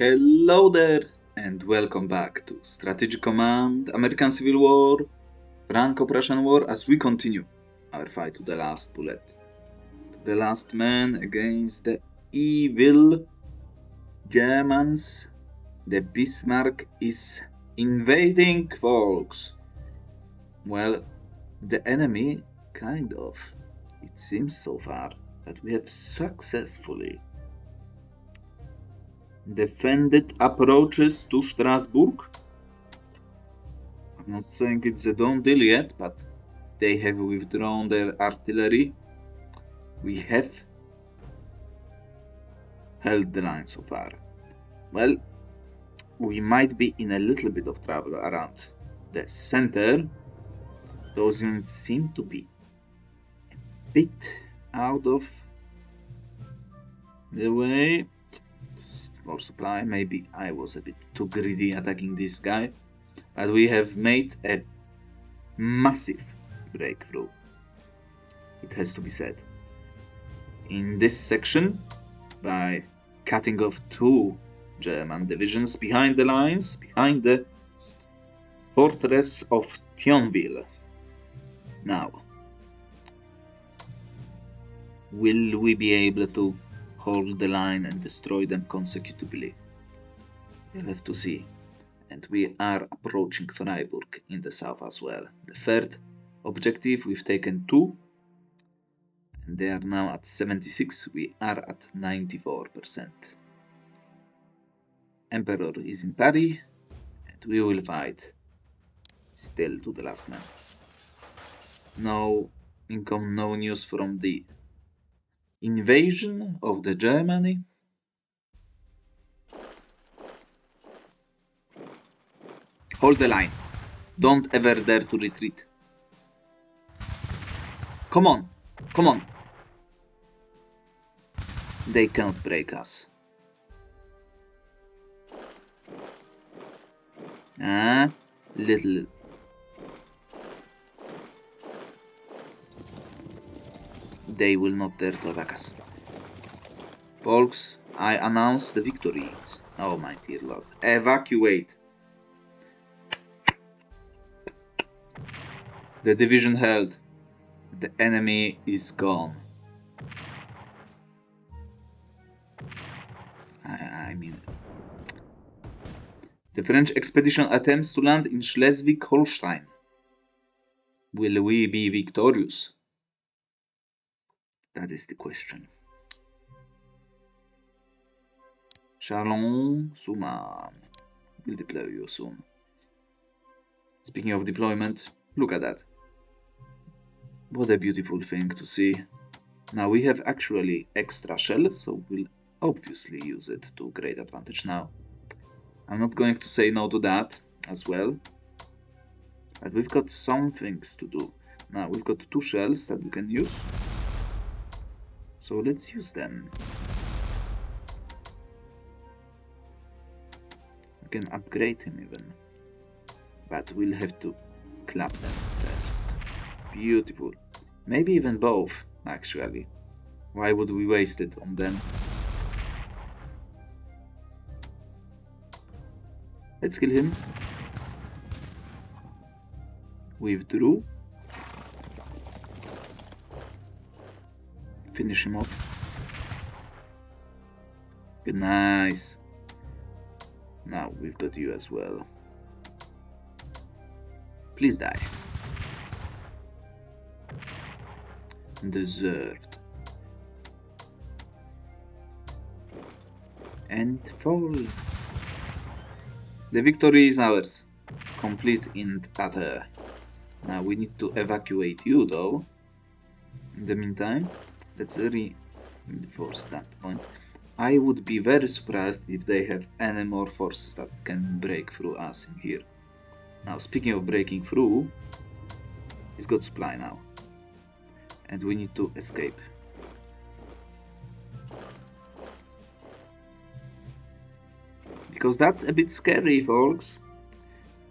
Hello there, and welcome back to Strategic Command, American Civil War, Franco-Prussian War, as we continue our fight to the last bullet. To the last man against the evil Germans. The Bismarck is invading, folks. Well, the enemy, kind of, it seems so far, that we have successfully defended approaches to Strasbourg. I'm not saying it's a done deal yet, but they have withdrawn their artillery. We have held the line so far. Well, we might be in a little bit of trouble around the center. Those units seem to be a bit out of the way. More supply. Maybe I was a bit too greedy attacking this guy, but we have made a massive breakthrough, it has to be said, in this section by cutting off two German divisions behind the lines, behind the fortress of Thionville. Now, will we be able to hold the line and destroy them consecutively? We'll have to see. And we are approaching Freiburg in the south as well. The third objective, we've taken 2, and they are now at 76. We are at 94%. Emperor is in Paris, and we will fight still to the last man. No income, no news from the invasion of the Germany. Hold the line. Don't ever dare to retreat. Come on. Come on. They cannot break us. Little. They will not dare to attack us. Folks, I announce the victories. Oh my dear lord. Evacuate. The division held. The enemy is gone. I mean, the French expedition attempts to land in Schleswig-Holstein. Will we be victorious? That is the question. Chalon-sur-Marne will deploy you soon. Speaking of deployment, look at that. What a beautiful thing to see. Now we have actually extra shells, so we'll obviously use it to great advantage now. I'm not going to say no to that as well. But we've got some things to do. Now we've got 2 shells that we can use. So let's use them. We can upgrade him even. But we'll have to clap them first. Beautiful. Maybe even both, actually. Why would we waste it on them? Let's kill him. Withdraw. Finish him off. Good, nice. Now we've got you as well. Please die. Deserved. And fall. The victory is ours. Complete and utter. Now we need to evacuate you though. In the meantime, let's reinforce that point. I would be very surprised if they have any more forces that can break through us in here. Now, speaking of breaking through, he's got supply now. And we need to escape. Because that's a bit scary, folks.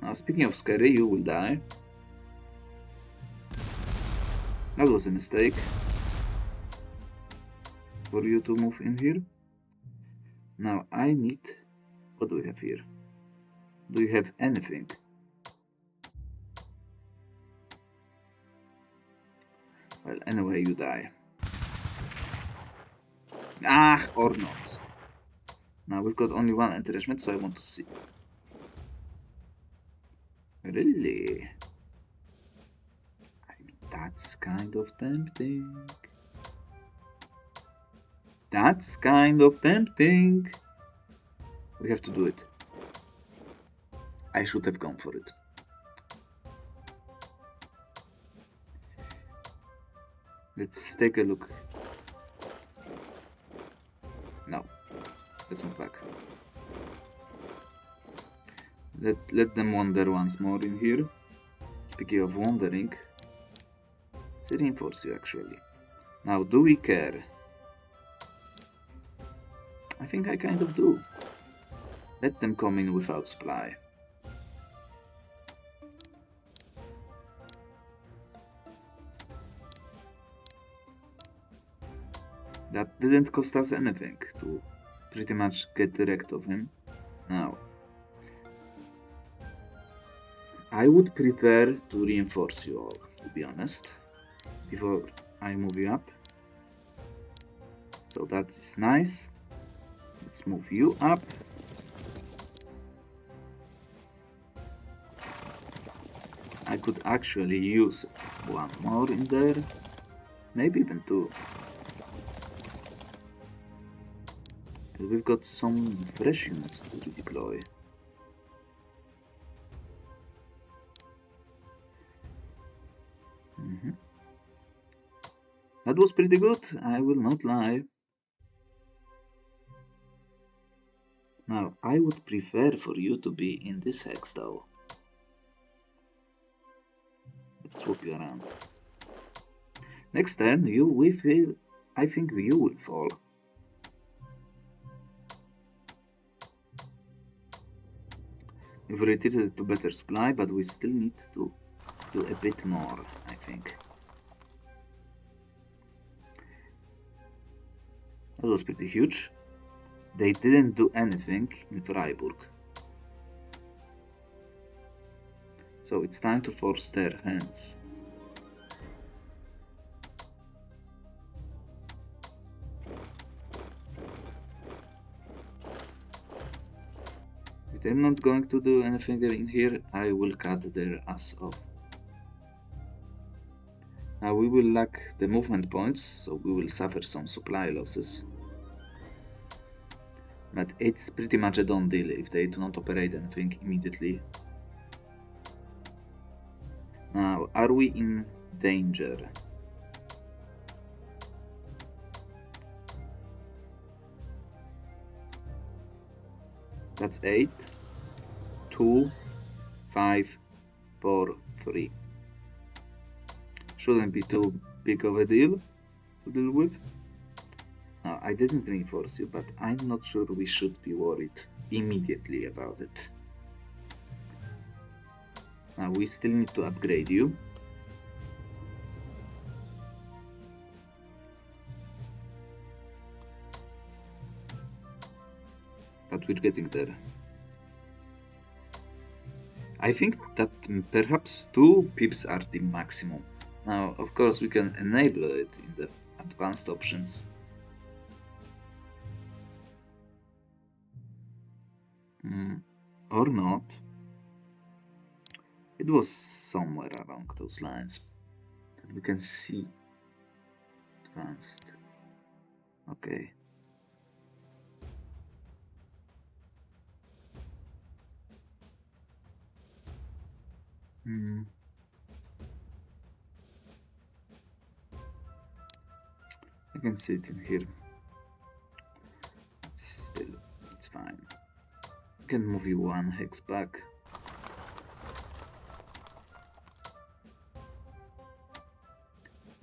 Now, speaking of scary, you will die. That was a mistake. For you to move in here. Now, I need What do we have here? Do you have anything? Well, anyway, you die. Ah, or not. Now we've got only one entrenchment, so I want to see. Really? I mean, that's kind of tempting. That's kind of tempting. We have to do it. I should have gone for it. Let's take a look. No. Let's move back. Let them wander once more in here. Speaking of wandering, let's reinforce you actually. Now, do we care? I think I kind of do. Let them come in without supply. That didn't cost us anything to pretty much get rid of him. Now, I would prefer to reinforce you all, to be honest, before I move you up. So that is nice. Let's move you up. I could actually use one more in there, maybe even two. And we've got some fresh units to redeploy. That was pretty good, I will not lie. Now, I would prefer for you to be in this hex though. Let's swap you around. Next turn, I think you will fall. We've retreated to better supply, but we still need to do a bit more, I think. That was pretty huge. They didn't do anything in Freiburg. So it's time to force their hands. If they're not going to do anything in here, I will cut their ass off. Now we will lack the movement points, so we will suffer some supply losses. But it's pretty much a done deal if they do not operate anything immediately. Now, are we in danger? That's 8, 2, 5, 4, 3. Shouldn't be too big of a deal to deal with. Now, I didn't reinforce you, but I'm not sure we should be worried immediately about it. Now, we still need to upgrade you. But we're getting there. I think that perhaps 2 pips are the maximum. Now, of course, we can enable it in the advanced options. Or not. It was somewhere along those lines. And we can see advanced. Okay. I can see it in here. It's fine. I can move you 1 hex back.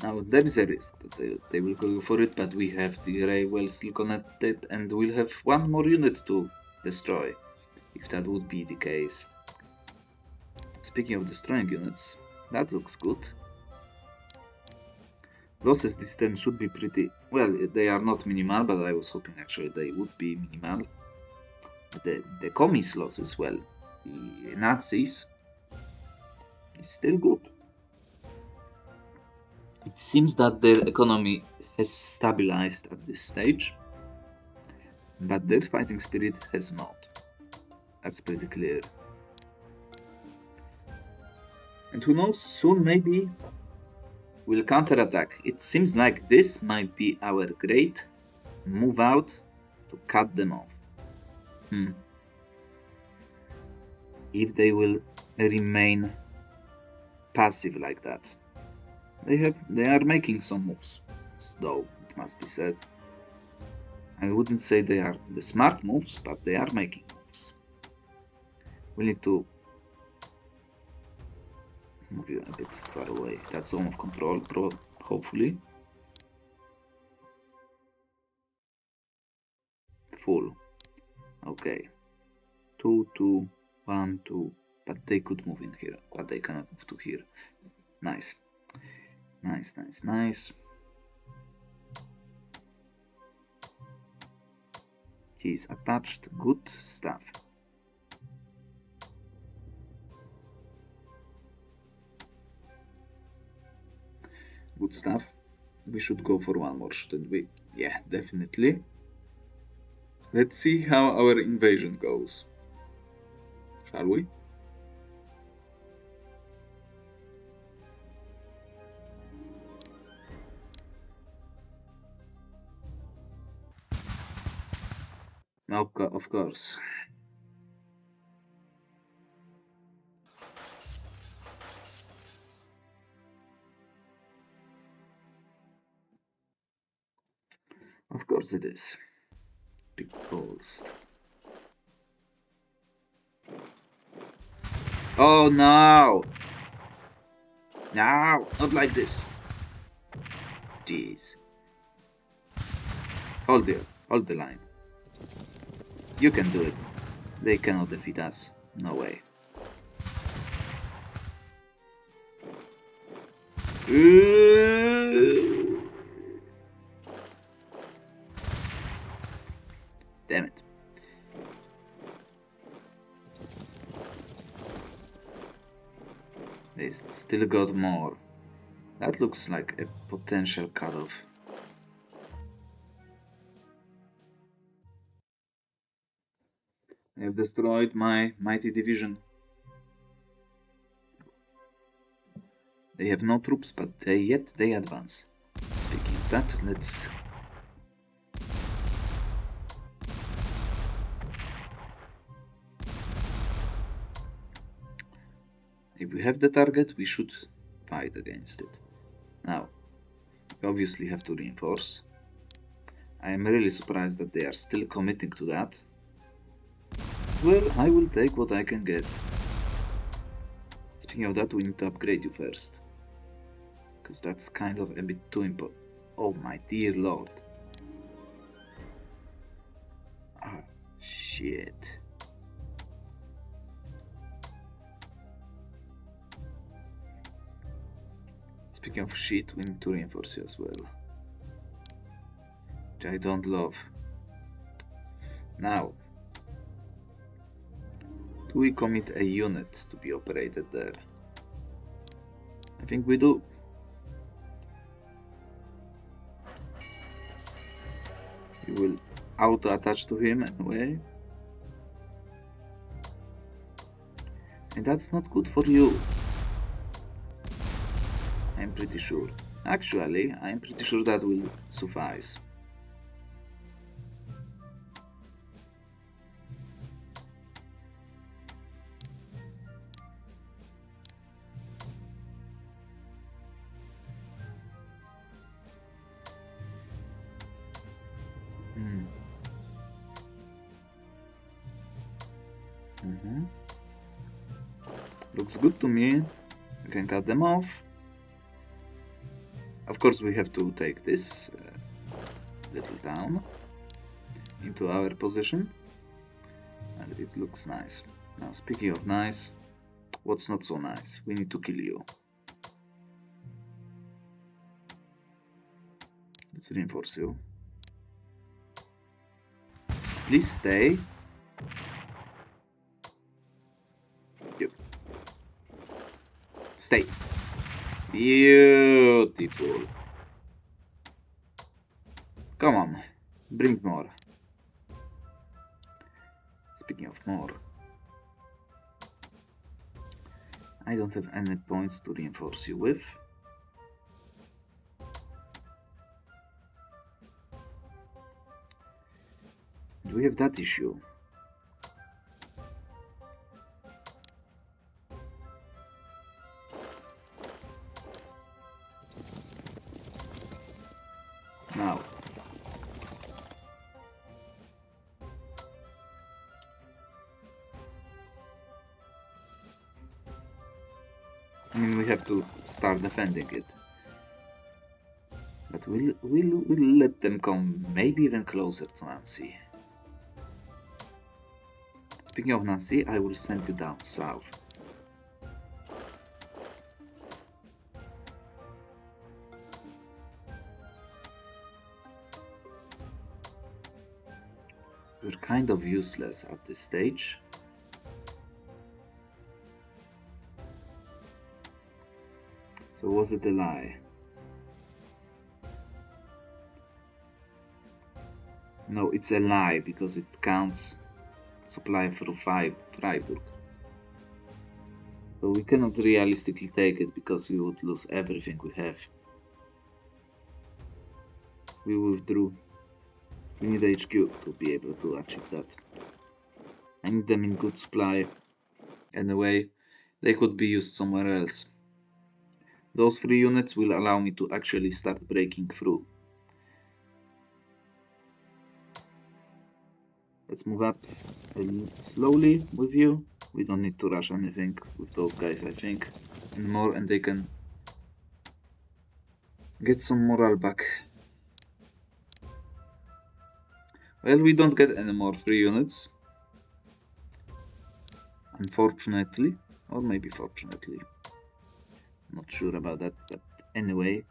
Now there is a risk that they will go for it, but we have the array well still connected and we'll have 1 more unit to destroy, if that would be the case. Speaking of destroying units, that looks good. Losses this turn should be pretty... well, they are not minimal, but I was hoping actually they would be minimal. The commies loss as well, the Nazis, is still good. It seems that their economy has stabilized at this stage, but their fighting spirit has not. That's pretty clear. And who knows, soon maybe we'll counterattack. It seems like this might be our great move out to cut them off. If they will remain passive like that. They are making some moves, though, it must be said. I wouldn't say they are the smart moves, but they are making moves. We need to move you a bit far away. That's zone of control, hopefully. Full. Okay. 2, 2, 1, 2. But they could move in here, but they cannot move to here. Nice. Nice, nice, nice. He's attached. Good stuff. Good stuff. We should go for one more, shouldn't we? Yeah, definitely. Let's see how our invasion goes. Shall we? Of course. Of course it is. Repulsed. Oh no! No! Not like this! Jeez. Hold the line. You can do it. They cannot defeat us. No way. Damn it. They still got more. That looks like a potential cutoff. They've destroyed my mighty division. They have no troops, but yet they advance. Speaking of that, let's... If we have the target, we should fight against it. Now, we obviously have to reinforce. I am really surprised that they are still committing to that. Well, I will take what I can get. Speaking of that, we need to upgrade you first. Because that's kind of a bit too important. Oh my dear lord. Ah, shit. Speaking of shit, we need to reinforce you as well. Which I don't love. Now, do we commit a unit to be operated there? I think we do. We will auto-attach to him anyway. And that's not good for you. I'm pretty sure. Actually, I'm pretty sure that will suffice. Looks good to me. We can cut them off. Of course, we have to take this little town into our position. And it looks nice. Now, speaking of nice, what's not so nice? We need to kill you. Let's reinforce you. Please stay. Stay. Beautiful. Come on. Bring more. Speaking of more. I don't have any points to reinforce you with. Do we have that issue? Now. I mean, we have to start defending it. But we'll let them come maybe even closer to Nancy. Speaking of Nancy, I will send you down south. We're kind of useless at this stage. So was it a lie? No, it's a lie because it counts supply through Freiburg. So we cannot realistically take it because we would lose everything we have. We withdrew. We need HQ to be able to achieve that. I need them in good supply. Anyway, they could be used somewhere else. Those 3 units will allow me to actually start breaking through. Let's move up a little slowly with you. We don't need to rush anything with those guys, I think, anymore, and they can get some morale back. Well, we don't get any more 3 units. Unfortunately, or maybe fortunately. Not sure about that, but anyway,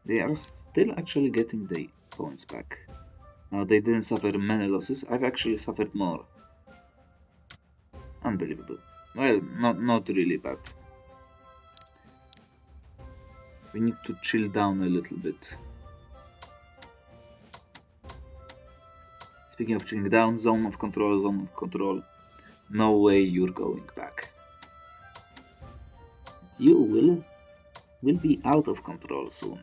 they are still actually getting the points back. Now, they didn't suffer many losses. I've actually suffered more. Unbelievable. Well, not really, but we need to chill down a little bit. Speaking of chilling down, zone of control, zone of control. No way you're going back. You will be out of control soon.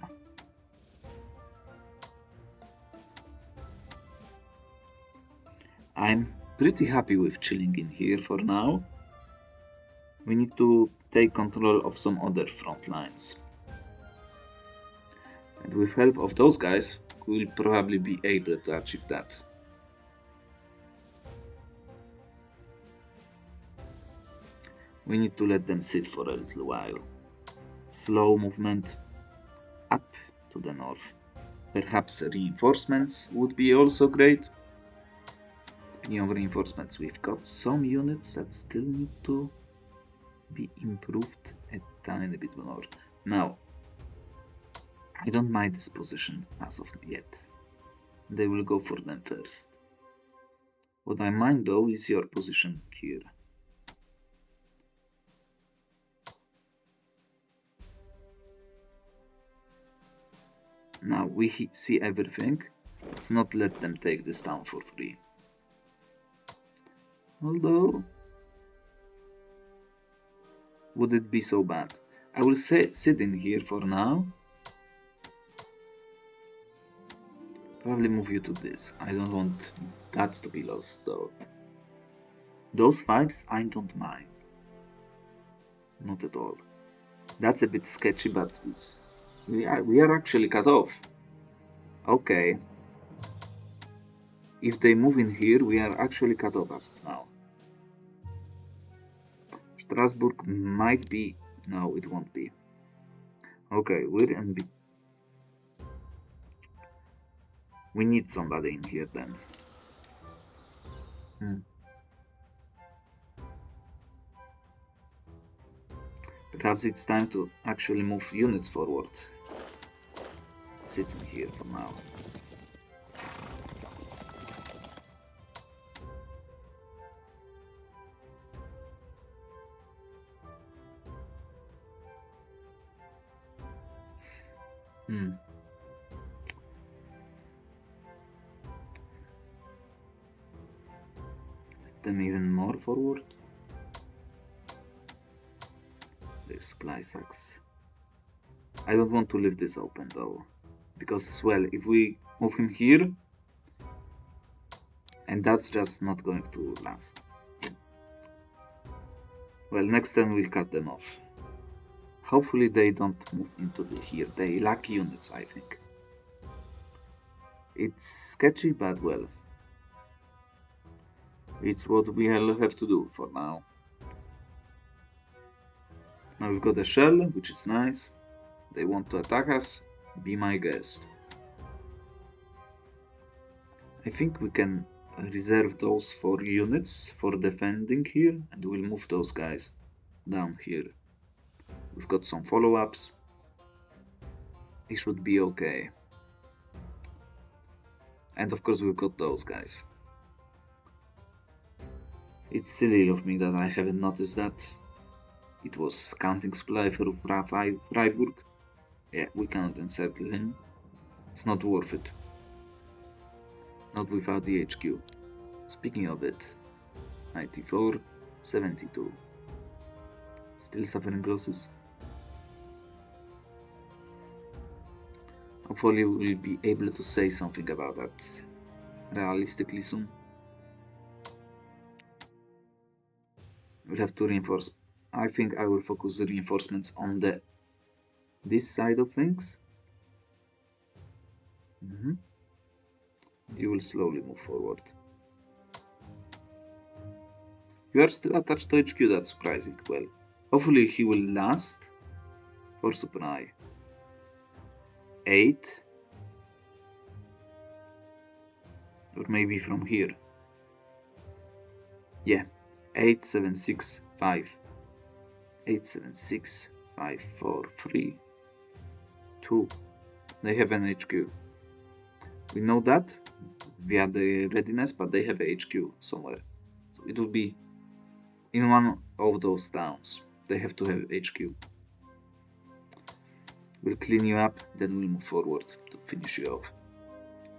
I'm pretty happy with chilling in here for now. We need to take control of some other front lines. And with help of those guys, we'll probably be able to achieve that. We need to let them sit for a little while. Slow movement up to the north. Perhaps reinforcements would be also great. Speaking of reinforcements, we've got some units that still need to be improved a tiny bit more. Now, I don't mind this position as of yet. They will go for them first. What I mind though is your position here. Now we see everything. Let's not let them take this town for free. Although, would it be so bad? I will sit in here for now. Probably move you to this. I don't want that to be lost though. Those 5s I don't mind. Not at all. That's a bit sketchy, but we are actually cut off. Okay. If they move in here, we are actually cut off as of now. Strasbourg might be... No, it won't be. Okay, we're in... We need somebody in here then. Perhaps it's time to actually move units forward. Sit in here for now. Hmm. Let them even more forward. Their supply sucks. I don't want to leave this open though. Because, well, if we move him here, and that's just not going to last. Well, next turn we'll cut them off. Hopefully they don't move into here. They lack units, I think. It's sketchy, but well. It's what we'll have to do for now. Now we've got a shell, which is nice. They want to attack us. Be my guest. I think we can reserve those 4 units for defending here, and we'll move those guys down here. We've got some follow-ups. It should be okay. And of course we've got those guys. It's silly of me that I haven't noticed that. It was counting supply for Freiburg. Yeah, we cannot encircle him. It's not worth it. Not without the HQ. Speaking of it, 94, 72. Still suffering losses. Hopefully we'll be able to say something about that realistically soon. We'll have to reinforce. I think I will focus the reinforcements on this side of things. You will slowly move forward. You are still attached to HQ, that's surprising. Well, hopefully he will last for supply. 8. Or maybe from here. Yeah, 8, 7, 6, 5. 8, 7, 6, 5, 4, 3, 2. They have an HQ. We know that via the readiness, but they have a HQ somewhere. So it will be in one of those towns. They have to have HQ. We'll clean you up, then we'll move forward to finish you off.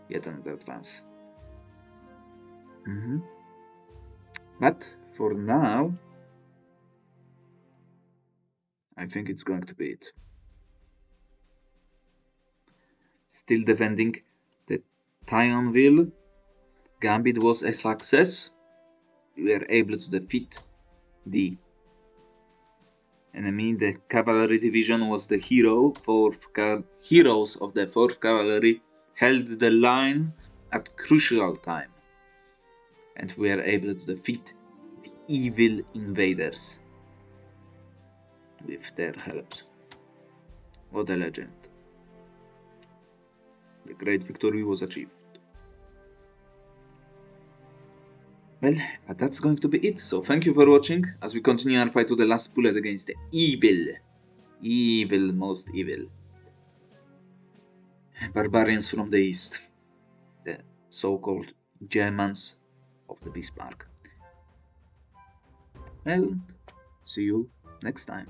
Yet another advance. But for now, I think it's going to be it. Still defending the Thionville. Gambit was a success. We were able to defeat the enemy. The cavalry division was the hero. Heroes of the 4th Cavalry held the line at crucial time. And we were able to defeat the evil invaders with their help. What a legend. The great victory was achieved. Well, but that's going to be it. So thank you for watching as we continue our fight to the last bullet against the most evil barbarians from the east. The so-called Germans of the Bismarck. Well, see you next time.